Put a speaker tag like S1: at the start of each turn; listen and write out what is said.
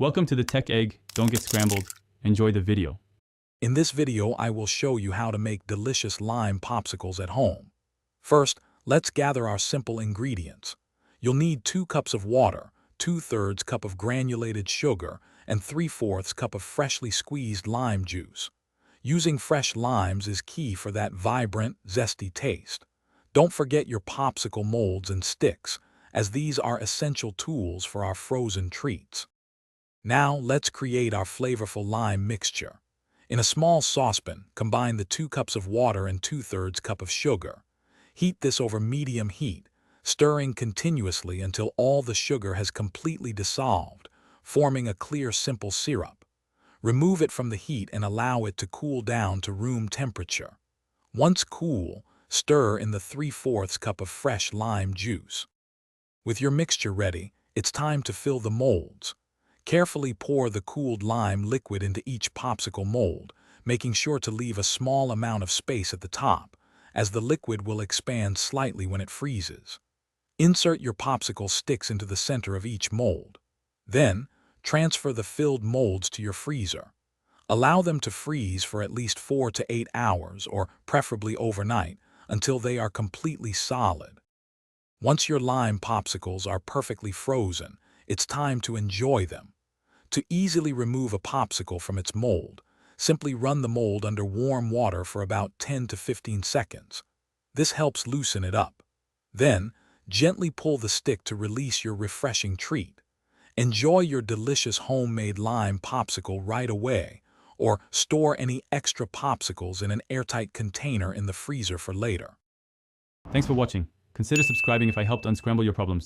S1: Welcome to the Tech Egg. Don't get scrambled. Enjoy the video.
S2: In this video, I will show you how to make delicious lime popsicles at home. First, let's gather our simple ingredients. You'll need 2 cups of water, 2/3 cup of granulated sugar, and 3/4 cup of freshly squeezed lime juice. Using fresh limes is key for that vibrant, zesty taste. Don't forget your popsicle molds and sticks, as these are essential tools for our frozen treats. Now, let's create our flavorful lime mixture. In a small saucepan, combine the 2 cups of water and 2/3 cup of sugar. Heat this over medium heat, stirring continuously until all the sugar has completely dissolved, forming a clear, simple syrup. Remove it from the heat and allow it to cool down to room temperature. Once cool, stir in the 3/4 cup of fresh lime juice. With your mixture ready, it's time to fill the molds. Carefully pour the cooled lime liquid into each popsicle mold, making sure to leave a small amount of space at the top, as the liquid will expand slightly when it freezes. Insert your popsicle sticks into the center of each mold. Then, transfer the filled molds to your freezer. Allow them to freeze for at least 4 to 8 hours, or preferably overnight, until they are completely solid. Once your lime popsicles are perfectly frozen, it's time to enjoy them. To easily remove a popsicle from its mold, simply run the mold under warm water for about 10 to 15 seconds. This helps loosen it up. Then, gently pull the stick to release your refreshing treat. Enjoy your delicious homemade lime popsicle right away, or store any extra popsicles in an airtight container in the freezer for later.
S1: Thanks for watching. Consider subscribing if I helped unscramble your problems.